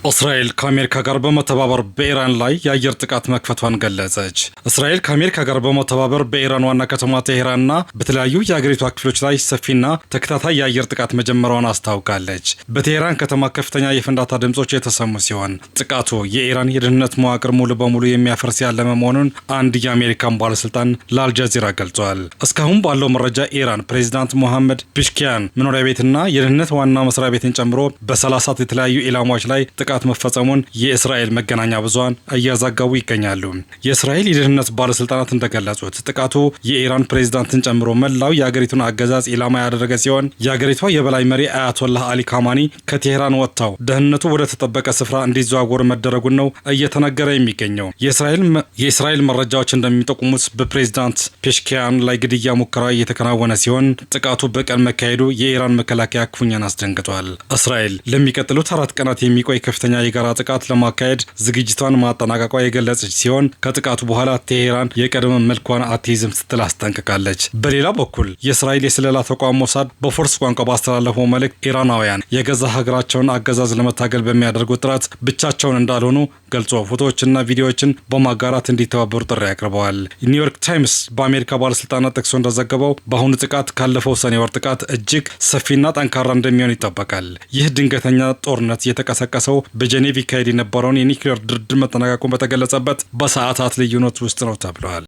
እስራኤል ከአሜሪካ ጋር በመተባበር በኢራን ላይ የአየር ጥቃት መክፈቷን ገለጸች። እስራኤል ከአሜሪካ ጋር በመተባበር በኢራን ዋና ከተማ ቴሄራንና በተለያዩ የአገሪቷ ክፍሎች ላይ ሰፊና ተከታታይ የአየር ጥቃት መጀመሯን አስታውቃለች። በቴሄራን ከተማ ከፍተኛ የፍንዳታ ድምጾች የተሰሙ ሲሆን ጥቃቱ የኢራን የደህንነት መዋቅር ሙሉ በሙሉ የሚያፈርስ ያለመ መሆኑን አንድ የአሜሪካን ባለስልጣን ለአልጃዚራ ገልጿል። እስካሁን ባለው መረጃ ኢራን ፕሬዚዳንት ሞሐመድ ፒሽኪያን መኖሪያ ቤትና የደህንነት ዋና መስሪያ ቤትን ጨምሮ በ30 የተለያዩ ኢላማዎች ላይ ጥቃት መፈጸሙን የእስራኤል መገናኛ ብዙሃን እያዛገቡ ይገኛሉ። የእስራኤል የደህንነት ባለስልጣናት እንደገለጹት ጥቃቱ የኢራን ፕሬዝዳንትን ጨምሮ መላው የአገሪቱን አገዛዝ ኢላማ ያደረገ ሲሆን የአገሪቷ የበላይ መሪ አያቶላህ አሊ ካማኒ ከቴሄራን ወጥተው ደህንነቱ ወደ ተጠበቀ ስፍራ እንዲዘዋወር መደረጉን ነው እየተነገረ የሚገኘው። የእስራኤል መረጃዎች እንደሚጠቁሙት በፕሬዝዳንት ፔሽኪያን ላይ ግድያ ሙከራ እየተከናወነ ሲሆን ጥቃቱ በቀን መካሄዱ የኢራን መከላከያ ክፉኛን አስደንግጧል። እስራኤል ለሚቀጥሉት 4 ቀናት የሚቆይ ከፍተኛ የጋራ ጥቃት ለማካሄድ ዝግጅቷን ማጠናቀቋ የገለጸች ሲሆን ከጥቃቱ በኋላ ቴሄራን የቀደመ መልኳን አትይዝም ስትል አስጠንቅቃለች። በሌላ በኩል የእስራኤል የስለላ ተቋም ሞሳድ በፎርስ ቋንቋ ባስተላለፈው መልእክት ኢራናውያን የገዛ ሀገራቸውን አገዛዝ ለመታገል በሚያደርጉት ጥረት ብቻቸውን እንዳልሆኑ ገልጾ ፎቶዎችና ቪዲዮዎችን በማጋራት እንዲተባበሩ ጥሪ አቅርበዋል። ኒውዮርክ ታይምስ በአሜሪካ ባለስልጣናት ጠቅሶ እንደዘገበው በአሁኑ ጥቃት ካለፈው ሰኔ ወር ጥቃት እጅግ ሰፊና ጠንካራ እንደሚሆን ይጠበቃል። ይህ ድንገተኛ ጦርነት የተቀሰቀሰው በጄኔቭ ይካሄድ የነበረውን የኒውክሌር ድርድር መጠናቀቁን በተገለጸበት በሰዓታት ልዩነት ውስጥ ነው ተብሏል።